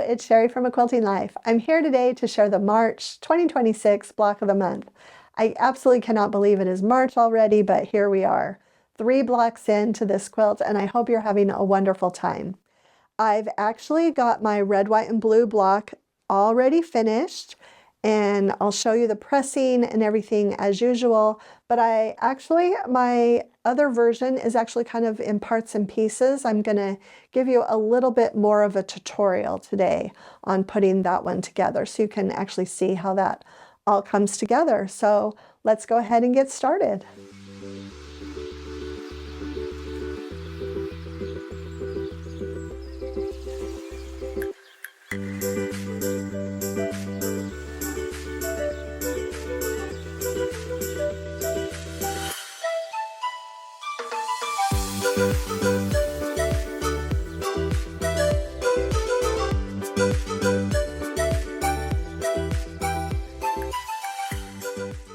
it's Sherri from A Quilting Life. I'm here today to share the March 2026 block of the month. I absolutely cannot believe it is March already, but here we are, 3 blocks into this quilt, and I hope you're having a wonderful time. I've actually got my red, white, and blue block already finished, and I'll show you the pressing and everything as usual, but my other version is actually kind of in parts and pieces. I'm going to give you a little bit more of a tutorial today on putting that one together so you can actually see how that all comes together. So let's go ahead and get started.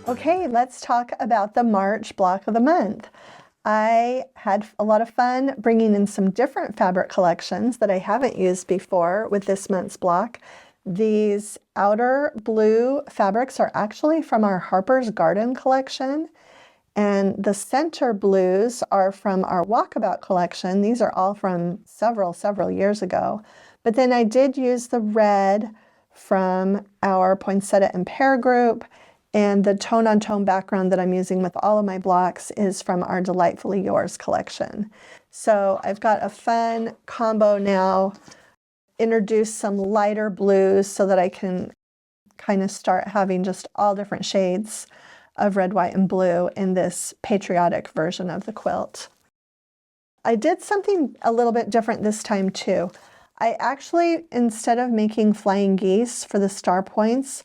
Okay, let's talk about the March block of the month. I had a lot of fun bringing in some different fabric collections that I haven't used before with this month's block. These outer blue fabrics are actually from our Harper's Garden collection, and the center blues are from our Walkabout collection. These are all from several years ago. But then I did use the red from our Poinsettia and Pear group, and the tone-on-tone background that I'm using with all of my blocks is from our Delightfully Yours collection. So I've got a fun combo now, introduce some lighter blues so that I can kind of start having just all different shades of red, white, and blue in this patriotic version of the quilt. I did something a little bit different this time too. I actually, instead of making flying geese for the star points,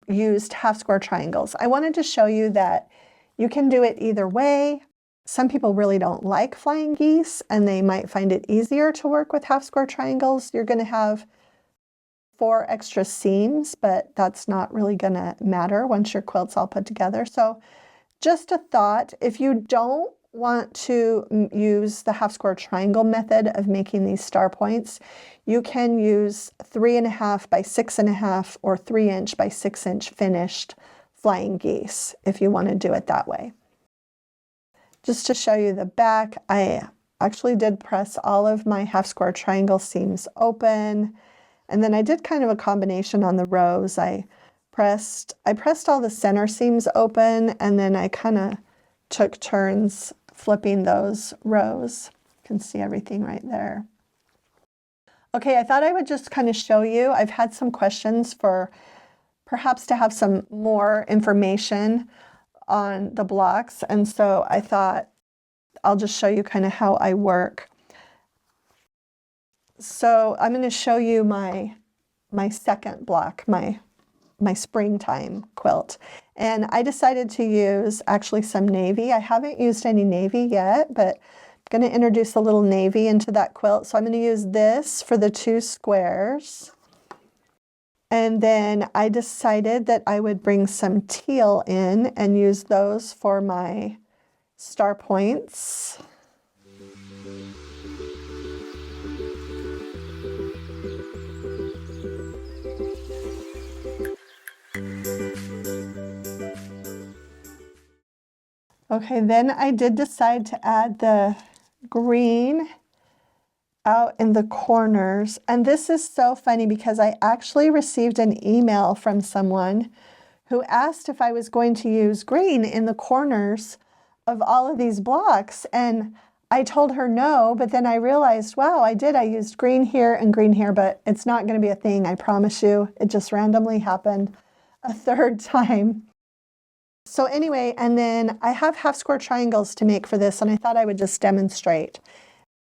used half square triangles. I wanted to show you that you can do it either way. Some people really don't like flying geese and they might find it easier to work with half square triangles. You're going to have 4 extra seams, but that's not really going to matter once your quilt's all put together. So just a thought, if you don't want to use the half square triangle method of making these star points, you can use 3.5 by 6.5 or 3-inch by 6-inch finished flying geese if you want to do it that way. Just to show you the back, I actually did press all of my half square triangle seams open, and then I did kind of a combination on the rows. I pressed all the center seams open, and then I kind of took turns flipping those rows. You can see everything right there. Okay, I thought I would just kind of show you. I've had some questions for perhaps to have some more information on the blocks, and so I thought I'll just show you kind of how I work. So I'm going to show you my second block, my springtime quilt. And I decided to use actually some navy. I haven't used any navy yet, but I'm going to introduce a little navy into that quilt. So I'm going to use this for the 2 squares. And then I decided that I would bring some teal in and use those for my star points. Okay, then I did decide to add the green out in the corners. And this is so funny because I actually received an email from someone who asked if I was going to use green in the corners of all of these blocks. And I told her no, but then I realized, wow, I did. I used green here and green here, but it's not going to be a thing, I promise you. It just randomly happened a 3rd time. So anyway, and then I have half square triangles to make for this, and I thought I would just demonstrate.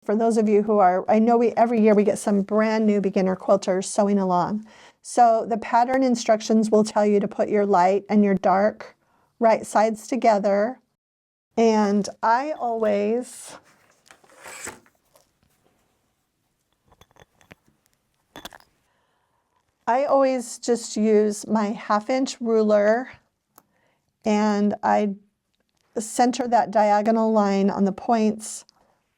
For those of you who are, I know every year we get some brand new beginner quilters sewing along. So the pattern instructions will tell you to put your light and your dark right sides together. And I always just use my 1/2-inch ruler, and I center that diagonal line on the points.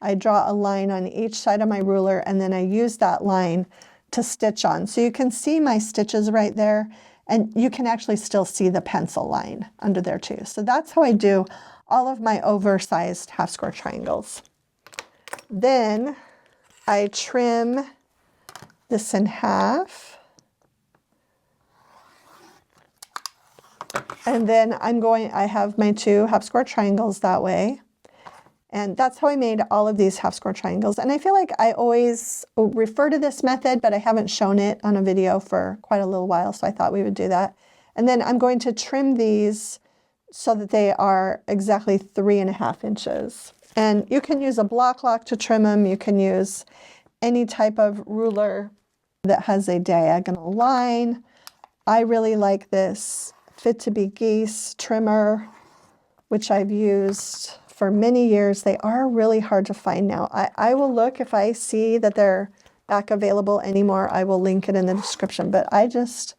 I draw a line on each side of my ruler, and then I use that line to stitch on. So you can see my stitches right there, and you can actually still see the pencil line under there too. So that's how I do all of my oversized half square triangles. Then I trim this in half. And then I have my 2 half square triangles that way. And that's how I made all of these half square triangles. And I feel like I always refer to this method, but I haven't shown it on a video for quite a little while, so I thought we would do that. And then I'm going to trim these so that they are exactly 3.5 inches. And you can use a block lock to trim them. You can use any type of ruler that has a diagonal line. I really like this Fit to Be Geese trimmer, which I've used for many years. They are really hard to find now. I will look if I see that they're back available anymore. I will link it in the description, but I just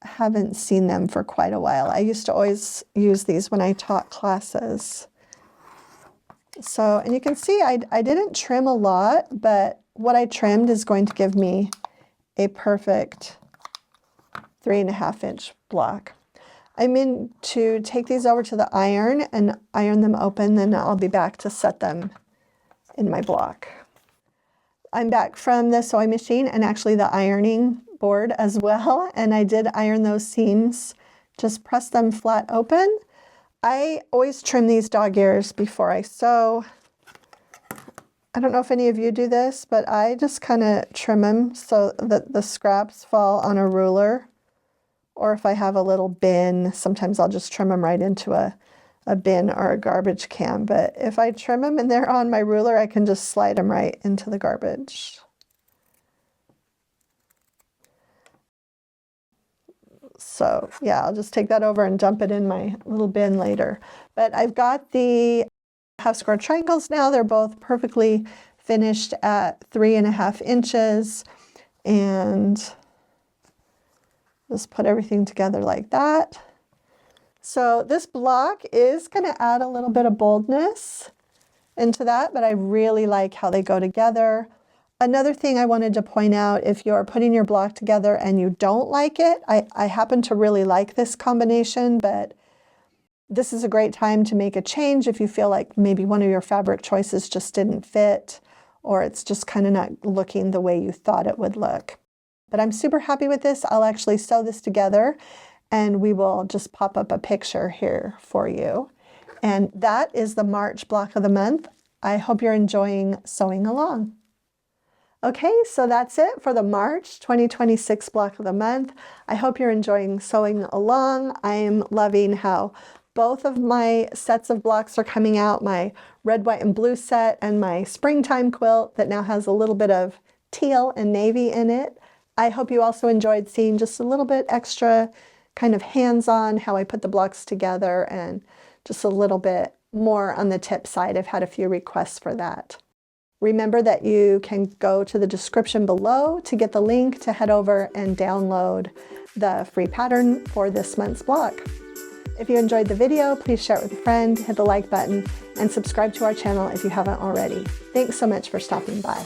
haven't seen them for quite a while. I used to always use these when I taught classes. So, and you can see I didn't trim a lot, but what I trimmed is going to give me a perfect 3.5 inch block. I'm in to take these over to the iron and iron them open, then I'll be back to set them in my block. I'm back from the sewing machine and actually the ironing board as well, and I did iron those seams, just press them flat open. I always trim these dog ears before I sew. I don't know if any of you do this, but I just kind of trim them so that the scraps fall on a ruler. Or if I have a little bin, sometimes I'll just trim them right into a bin or a garbage can. But if I trim them and they're on my ruler, I can just slide them right into the garbage. So yeah, I'll just take that over and dump it in my little bin later. But I've got the half square triangles now. They're both perfectly finished at 3.5 inches. And just put everything together like that. So this block is going to add a little bit of boldness into that, but I really like how they go together. Another thing I wanted to point out, if you're putting your block together and you don't like it, I happen to really like this combination, but this is a great time to make a change if you feel like maybe one of your fabric choices just didn't fit, or it's just kind of not looking the way you thought it would look. But I'm super happy with this. I'll actually sew this together and we will just pop up a picture here for you. And that is the March block of the month. I hope you're enjoying sewing along. Okay, so that's it for the March 2026 block of the month. I hope you're enjoying sewing along. I am loving how both of my sets of blocks are coming out, my red, white, and blue set and my springtime quilt that now has a little bit of teal and navy in it. I hope you also enjoyed seeing just a little bit extra kind of hands-on how I put the blocks together and just a little bit more on the tip side. I've had a few requests for that. Remember that you can go to the description below to get the link to head over and download the free pattern for this month's block. If you enjoyed the video, please share it with a friend, hit the like button, and subscribe to our channel if you haven't already. Thanks so much for stopping by.